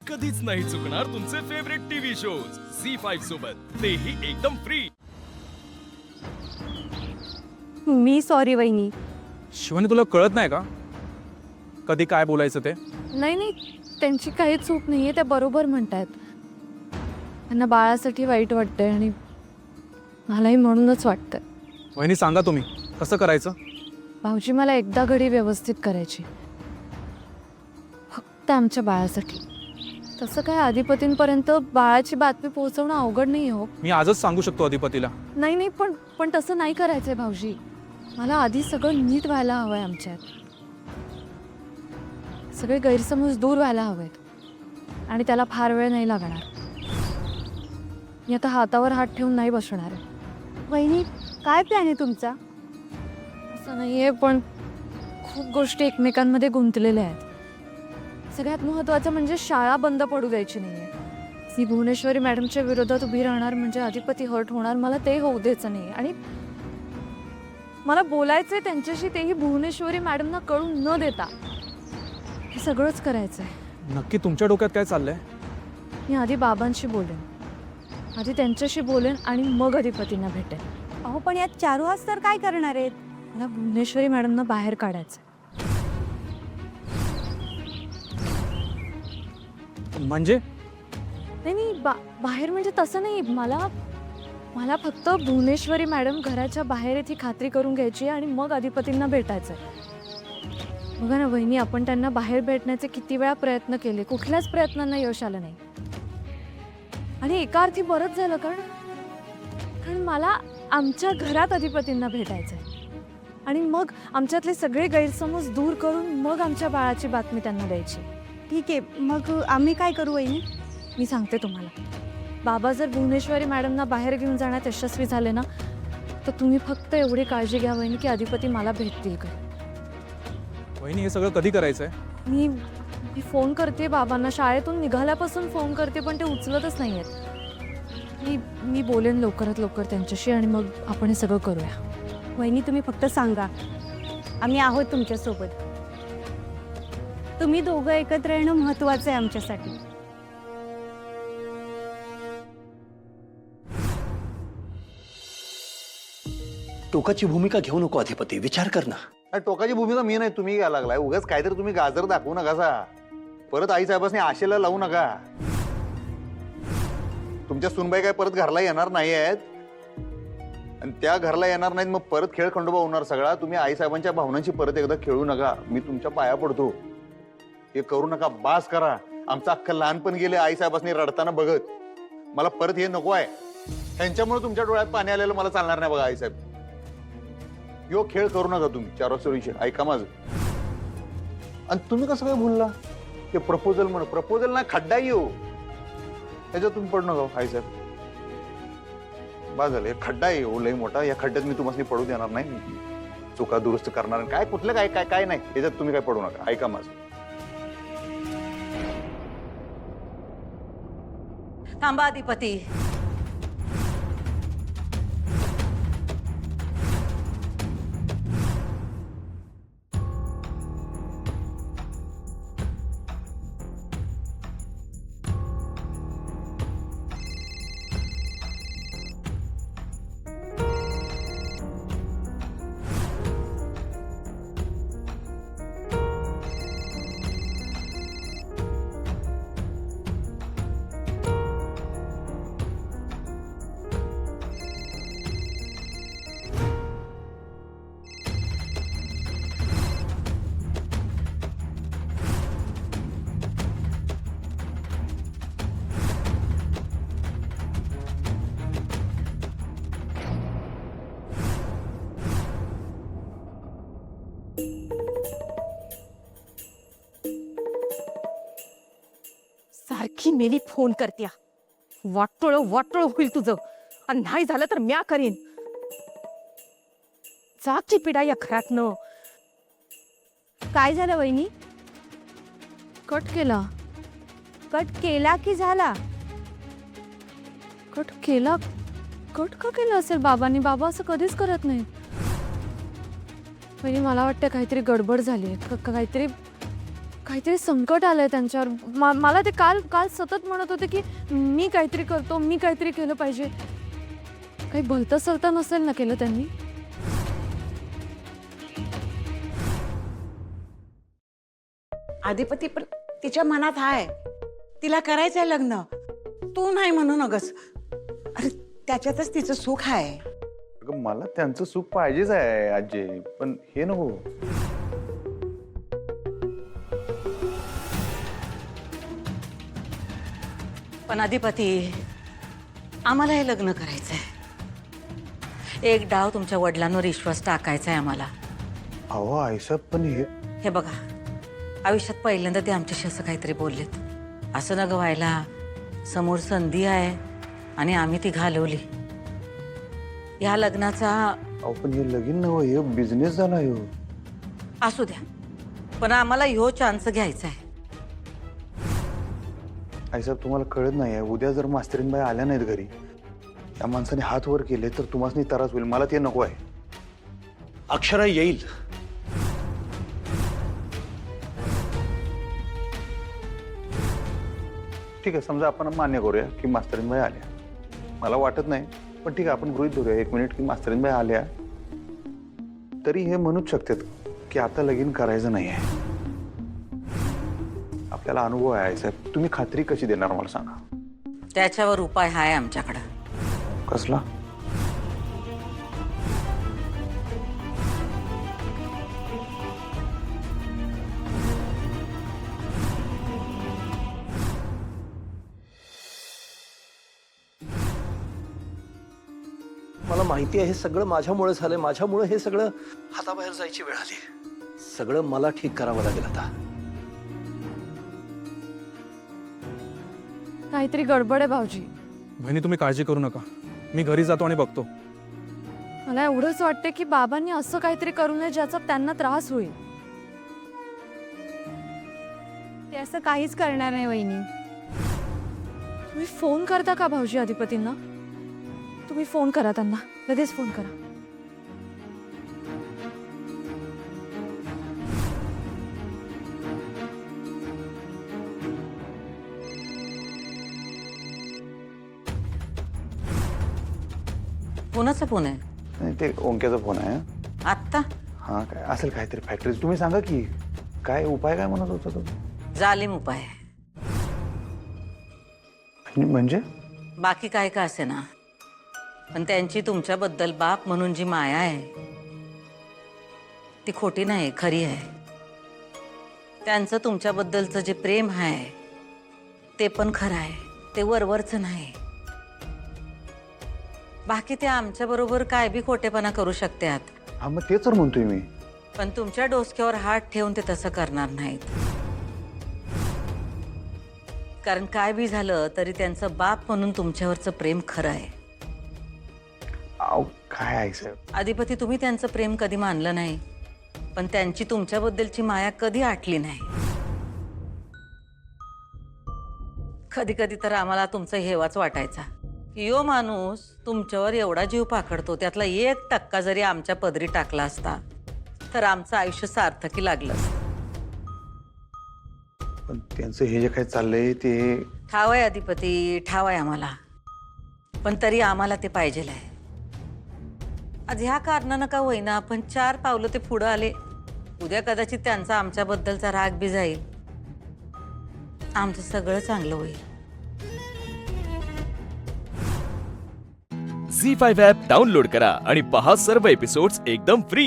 कधीच नाही चुकणार तुमचे फेवरेट टीव्ही शोज झी5 सोबत, तेही एकदम फ्री। मी सॉरी वहिनी। शिवानी तुला कळत नाही का कधी काय बोलायचं ते? नाही, त्यांची काही चूक नाहीये, त्या बरोबर म्हणतायत। त्यांना बाळासाठी वाईट वाटतंय आणि मलाही म्हणूनच वाटतंय। वहिनी सांगा तुम्ही कसं करायचं? भाऊजी, मला एकदा घडी व्यवस्थित करायची, फक्त आमच्या बाळासाठी। तसं काय अधिपतींपर्यंत बाळाची बातमी पोहोचवणं अवघड नाही हो। मी आजच सांगू शकतो अधिपतीला। नाही, पण तसं नाही करायचंय भाऊजी। मला आधी सगळं नीट व्हायला हवंय आमच्यात, सगळे गैरसमज दूर व्हायला हवेत आणि त्याला फार वेळ नाही लागणार। मी आता हातावर हात ठेवून नाही बसणार आहे। वहिनी, काय प्लॅन आहे तुमचा? असं नाहीये, पण खूप गोष्टी एकमेकांमध्ये गुंतलेल्या आहेत। सगळ्यात महत्त्वाचं म्हणजे शाळा बंद पडू द्यायची नाहीये। मी भुवनेश्वरी मॅडमच्या विरोधात उभी राहणार म्हणजे अधिपती हर्ट होणार, मला ते होऊ द्यायचं नाही। आणि मला बोलायचंय त्यांच्याशी, तेही भुवनेश्वरी मॅडमना कळून न देता। हे सगळंच करायचंय। नक्की तुमच्या डोक्यात काय चाललंय? मी आधी बाबांशी बोलेन, आधी त्यांच्याशी बोलेन आणि मग अधिपतींना भेटेन। अहो, पण यात चारुहास तर काय करणार आहेत? मला भुवनेश्वरी मॅडमना बाहेर काढायचं। म्हणजे नाही, बाहेर म्हणजे तसं नाही। मला फक्त भुवनेश्वरी मॅडम घराच्या बाहेर येथे खात्री करून घ्यायची आणि मग अधिपतींना भेटायचंय। बघा ना वहिनी, आपण त्यांना बाहेर भेटण्याचे किती वेळा प्रयत्न केले, कुठल्याच प्रयत्नांना यश आलं नाही। आणि एका अर्थी बरंच झालं, कारण मला आमच्या घरात अधिपतींना भेटायचंय आणि मग आमच्यातले सगळे गैरसमज दूर करून मग आमच्या बाळाची बातमी त्यांना द्यायची। ठीक आहे, मग आम्ही काय करू वहिनी? मी सांगते तुम्हाला, बाबा जर भुवनेश्वरी मॅडमना बाहेर घेऊन जाण्यात यशस्वी झाले ना, तर तुम्ही फक्त एवढी काळजी घ्या वहिनी की अधिपती मला भेटतील का। वहिनी हे सगळं कधी करायचंय? मी फोन करते बाबांना, शाळेतून निघाल्यापासून फोन करते, पण ते उचलतच नाही आहेत। मी बोलेन लवकरात लवकर त्यांच्याशी आणि मग आपण हे सगळं करूया। वहिनी, तुम्ही फक्त सांगा, आम्ही आहोत तुमच्यासोबत। तुम्ही दोघं एकत्र येणं महत्त्वाचं आहे आमच्यासाठी। टोकाची भूमिका घेऊ नको अधिपती, विचार कर ना। अरे टोकाची भूमिका मी नाही, तुम्ही घ्यायला लागलाय। उगाच काहीतरी तुम्ही गाजर दाखवू नका, परत आई साहेबांनी आशेला लावू नका। तुमच्या सुनबाई काय परत घरला येणार नाही आहेत आणि त्या घरला येणार नाहीत, मग परत खेळ खंडोबा होणार सगळा। तुम्ही आई साहेबांच्या भावनांची परत एकदा खेळू नका, मी तुमच्या पाया पडतो। हे करू नका, बास करा। आमचं अख्खं लहानपण गेले आई साहेबांनी रडताना बघत। मला परत हे नको आहे, त्यांच्यामुळे तुमच्या डोळ्यात पाणी आलेलं मला चालणार नाही बघा आई साहेब। यो खेळ करू नका तुम्ही चारोसरीचे, ऐका माझं। आणि तुम्ही कसं काय भूलला ते प्रपोजल? म्हणून प्रपोजल ना, खड्डा येऊ त्याच्यात तुम्ही पडू नका आई साहेब। बा झालं, खड्डा येऊ लई मोठा, या खड्ड्यात मी तुम्हाला पडू देणार नाही। चुका दुरुस्त करणार काय, कुठलं काय काय काय नाही, त्याच्यात तुम्ही काय पडू नका, ऐका माझं। थांबा अधिपती, सारखी मेली फोन करत्या। वाटोळ होईल तुझं, आणि नाही झालं तर म्या करीन। जाची पिढा या घरातनं। काय झालं वहिनी? कट केला की झाला? कट केला कट का केलं असेल बाबांनी? बाबा असं कधीच करत नाही. पहिली मला वाटतं काहीतरी गडबड झाली आहे, काहीतरी काहीतरी संकट आलंय त्यांच्यावर. मला ते काल काल सतत म्हणत होते की मी काहीतरी करतो, मी काहीतरी केलं पाहिजे. काही भलतं सलतं नसेल ना केलं त्यांनी. आधिपती पण तिच्या मनात हाय, तिला करायचंय लग्न. तू नाही म्हणू नगस. अरे त्याच्यातच तिचं सुख आहे. अगं, मला त्यांचं सुख पाहिजेच आहे आजी, पण हे नको. पण अधिपती, आम्हाला हे लग्न करायचंय. एक डाव तुमच्या वडिलांवर विश्वास टाकायचा आहे आम्हाला. अहो आईसाहेब, पण हे बघा, आयुष्यात पहिल्यांदा ते आमच्याशी असं काहीतरी बोललेत. असं न व्हायला. समोर संधी आहे आणि आम्ही ती घालवली. या लग्नाचा अहो पण हे लगीन नव, हे बिझनेस झाला ह्यो. असू द्या, पण आम्हाला ह्यो चान्स घ्यायचा आहे. आईसाहेब, तुम्हाला कळत नाही आहे, उद्या जर मास्तरीनबाई आल्या नाहीत घरी, त्या माणसाने हात वर केले तर तुम्हाला त्रास होईल. मला ते नको आहे. अक्षरा येईल. ठीक आहे, समजा आपण मान्य करूया की मास्तरीनबाई आल्या. मला वाटत नाही, पण ठीक आहे, आपण गृहीत धरूया 1 मिनिट की मास्तरीनबाई आल्या. तरी हे म्हणूच शकतात की आता लगीन करायचं नाही आहे. आपल्याला अनुभव आहे साहेब. तुम्ही खात्री कशी देणार मला सांगा. त्याच्यावर उपाय आहे आमच्याकडं. कसला? मला माहिती आहे हे सगळं माझ्यामुळे झालंय. माझ्यामुळे हे सगळं हाताबाहेर जायची वेळ आली. सगळं मला ठीक करावं लागेल आता. काहीतरी गडबड आहे भाऊजी. बहिणी तुम्ही काळजी करू नका, मी घरी जातो आणि बघतो. मला एवढंच वाटते की बाबांनी असं काहीतरी करू नये ज्याचा त्यांना त्रास होईल. ते असं काहीच करणार नाही वहिनी. तुम्ही फोन करता का भाऊजी अधिपतींना? तुम्ही फोन करा त्यांना, लगेच फोन करा. कोणाचा फोन आहे? नाही, ते ओंक्याचा फोन आहे. आत्ता हा, काय असेल काहीतरी फॅक्टरी. तुम्ही सांगा की काय उपाय काय म्हणत होता तो? जालिम उपाय आहे. म्हणजे बाकी काय का असे ना, पण त्यांची तुमच्याबद्दल बाप म्हणून जी माया आहे ती खोटी नाही, खरी आहे. त्यांचं तुमच्याबद्दलचं जे प्रेम आहे ते पण खरं आहे, ते वरवरचं नाही. बाकी ते आमच्या बरोबर काय बी खोटेपणा करू शकतात, हा, मग तेच तर म्हणतोय मी. पण तुमच्या डोसक्यावर हात ठेवून ते तसं करणार नाहीत. कारण काय बी झालं तरी त्यांचं बाप म्हणून तुमच्यावरचं प्रेम खरं आहे. अहो काय आहे साहेब. अधिपती, तुम्ही त्यांचं प्रेम कधी मानलं नाही, पण त्यांची तुमच्याबद्दलची माया कधी आटली नाही. कधी कधी तर आम्हाला तुमचा हेवाच वाटायचा की यो माणूस तुमच्यावर एवढा जीव पाकडतो, त्यातला 1% जरी आमच्या पदरी टाकला असता तर आमचं आयुष्य सार्थकी लागलं असतं. पण त्यांचं हे जे काही चाललंय ते ठाव आहे अधिपती, ठाव आहे आम्हाला, पण तरी आम्हाला ते पाहिजेल आहे. आज ह्या कारणानं का होईना आपण 4 पावलं ते पुढं आले. उद्या कदाचित त्यांचा आमच्याबद्दलचा राग बी जाईल, आमचं सगळं चांगलं होईल. झी 5 ॲप डाउनलोड करा आणि पहा सर्व एपिसोड्स एकदम फ्री.